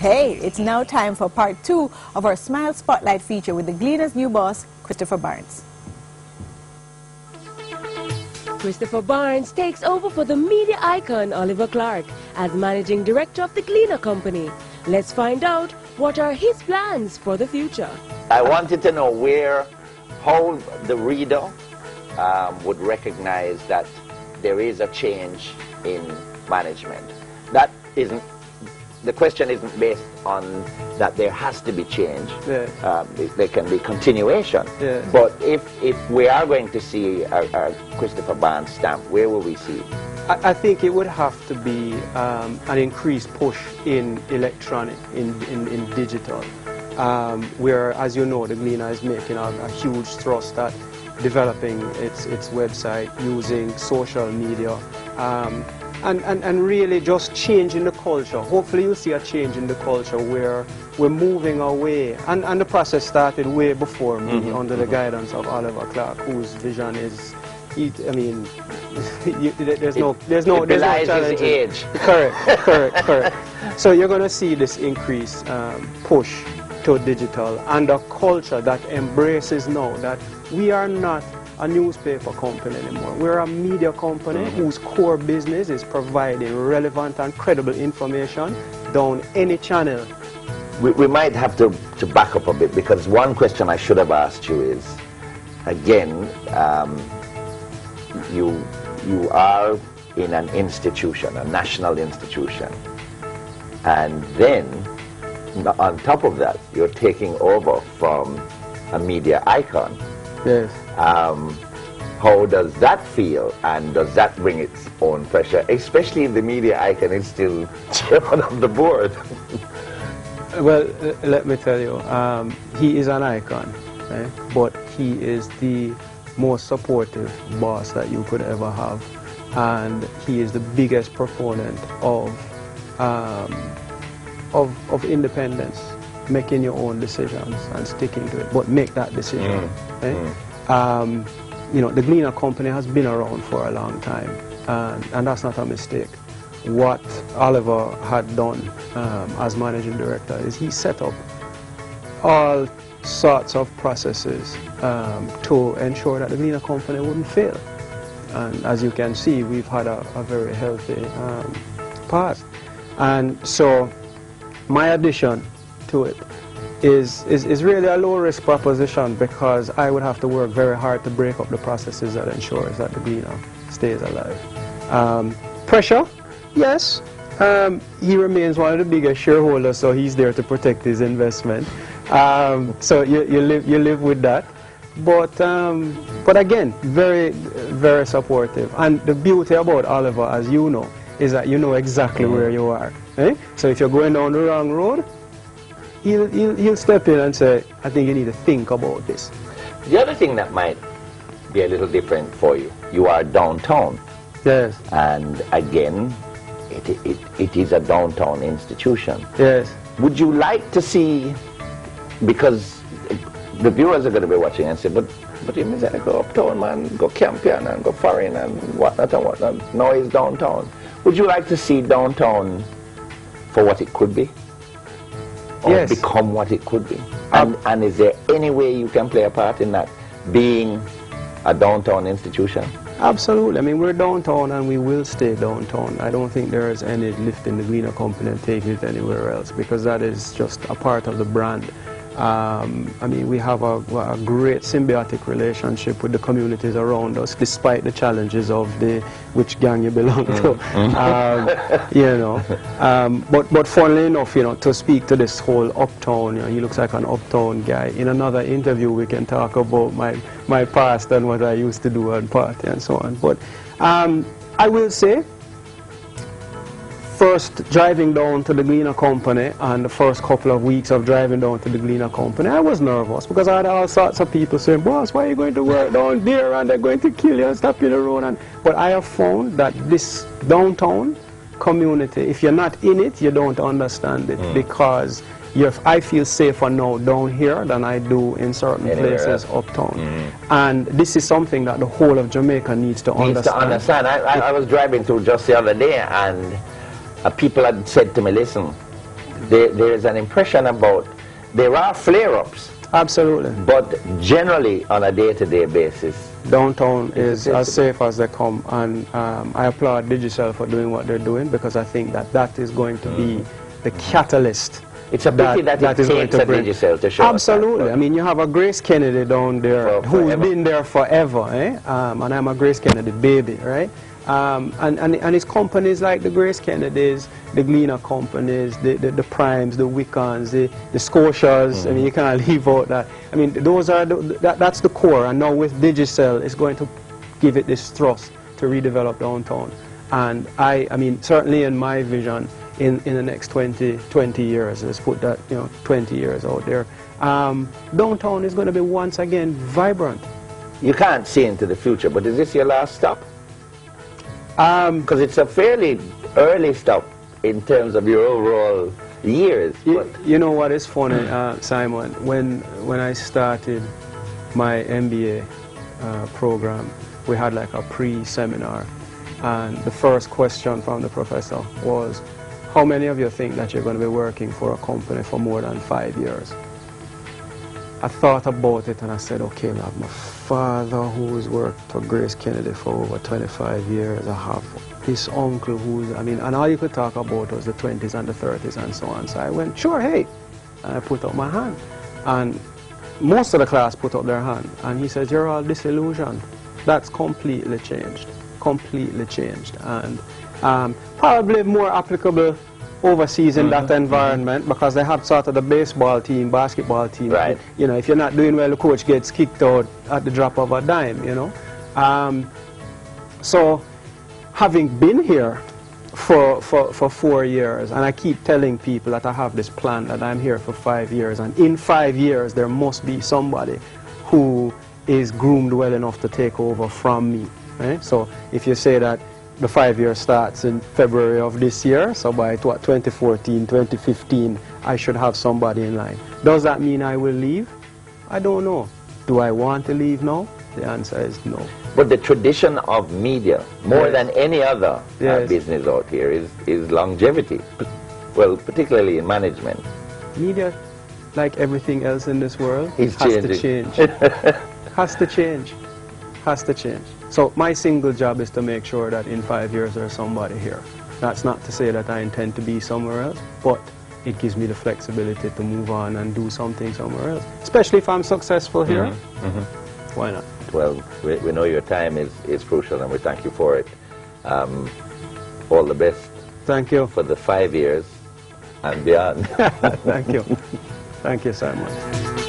Hey, it's now time for part 2 of our Smile Spotlight feature with the Gleaner's new boss, Christopher Barnes. Christopher Barnes takes over for the media icon Oliver Clark as managing director of the Gleaner company. Let's find out what are his plans for the future. I wanted to know how the reader would recognize that there is a change in management. That isn't, the question isn't based on that there has to be change. Yeah. There can be continuation. Yeah. But if we are going to see a Christopher Barnes stamp, where will we see it? I think it would have to be an increased push in electronic, in digital, where, as you know, the Gleaner is making a huge thrust at developing its website, using social media, and really just changing the culture. Hopefully you'll see a change in the culture where we're moving away, and the process started way before me, under the guidance of Oliver Clark, whose vision is, I mean, there's no challenge. His age. Correct. So you're going to see this increased push to digital, and a culture that embraces now that we are not a newspaper company anymore. We're a media company whose core business is providing relevant and credible information down any channel. We might have to back up a bit, because one question I should have asked you is, again, you are in an institution, a national institution, and then on top of that, you're taking over from a media icon. Yes. How does that feel, and does that bring its own pressure, especially if the media icon is still chairman of the board? Well, let me tell you, he is an icon, right? But he is the most supportive boss that you could ever have, and he is the biggest proponent of independence, making your own decisions and sticking to it, but make that decision. Right? You know, the Gleaner company has been around for a long time, and that's not a mistake. What Oliver had done as managing director is he set up all sorts of processes to ensure that the Gleaner company wouldn't fail. And as you can see, we've had a very healthy past. And so my addition to it is really a low-risk proposition, because I would have to work very hard to break up the processes that ensures that the Gleaner stays alive. Pressure? Yes. He remains one of the biggest shareholders, so he's there to protect his investment. So you live with that. But again, very, very supportive. And the beauty about Oliver, as you know, is that you know exactly where you are. Eh? So if you're going down the wrong road, he'll step in and say, I think you need to think about this. The other thing that might be a little different for you, you are downtown. Yes. And again, it is a downtown institution. Yes. Would you like to see, because the viewers are going to be watching and say, but you must go uptown, man, go campaign and go foreign and whatnot and whatnot. Now he's downtown. Would you like to see downtown for what it could be? Or yes. Become what it could be? And is there any way you can play a part in that, being a downtown institution? Absolutely. I mean, we're downtown and we will stay downtown. I don't think there is any lift in the Gleaner company and taking it anywhere else, because that is just a part of the brand. I mean, we have a great symbiotic relationship with the communities around us, despite the challenges of which gang you belong to. You know, but funnily enough, you know, to speak to this whole uptown, you know, he looks like an uptown guy. In another interview, we can talk about my past and what I used to do and party and so on. But I will say, first driving down to the Gleaner company, and the first couple of weeks of driving down to the Gleaner company, I was nervous, because I had all sorts of people saying, boss, why are you going to work down there, and they're going to kill you and stop you in the road. But I have found that this downtown community, if you're not in it, you don't understand it, because I feel safer now down here than I do in certain places uptown. And this is something that the whole of Jamaica needs to understand. I was driving through just the other day, and people had said to me, listen, there is an impression about, there are flare-ups. Absolutely. But generally, on a day-to-day basis, downtown is as safe as they come, and I applaud Digicel for doing what they're doing, because I think that is going to be the catalyst. It's a pity that it takes a Digicel to show Absolutely. us. I mean, you have a Grace Kennedy down there who's been there forever, and I'm a Grace Kennedy baby, right? And it's companies like the Grace Kennedys, the Gleaner companies, the Primes, the Wiccans, the Scotias. I mean, you can't leave out that. I mean, those are that's the core. And now with Digicel, it's going to give it this thrust to redevelop downtown. And I mean, certainly in my vision, in the next 20 years, let's put that 20 years out there, downtown is going to be once again vibrant. You can't see into the future, but is this your last stop? Because it's a fairly early stop in terms of your overall years. You know what is funny, Simon? When I started my MBA program, we had like a pre-seminar, and the first question from the professor was, how many of you think that you're going to be working for a company for more than 5 years? I thought about it and I said, okay, I have my father who's worked for Grace Kennedy for over 25 years. I have his uncle who's, I mean, and all you could talk about was the 20s and the 30s and so on. So I went, sure, hey. And I put up my hand. And most of the class put up their hand. And he says, you're all disillusioned. That's completely changed. Completely changed. And probably more applicable overseas in that environment, because they have sort of the baseball team, basketball team. Right. You know, if you're not doing well, the coach gets kicked out at the drop of a dime, you know. So having been here for 4 years, and I keep telling people that I have this plan that I'm here for 5 years, and in 5 years there must be somebody who is groomed well enough to take over from me. Right? So if you say that the 5 year starts in February of this year, so by 2014, 2015, I should have somebody in line. Does that mean I will leave? I don't know. Do I want to leave now? The answer is no. But the tradition of media, more than any other business out here, is longevity. Well, particularly in management. Media, like everything else in this world, has to change. Has to change. Has to change. So my single job is to make sure that in 5 years there's somebody here. That's not to say that I intend to be somewhere else, but it gives me the flexibility to move on and do something somewhere else. Especially if I'm successful here, why not? Well, we know your time is crucial, and we thank you for it. All the best. Thank you. For the 5 years and beyond. Thank you. Thank you so much.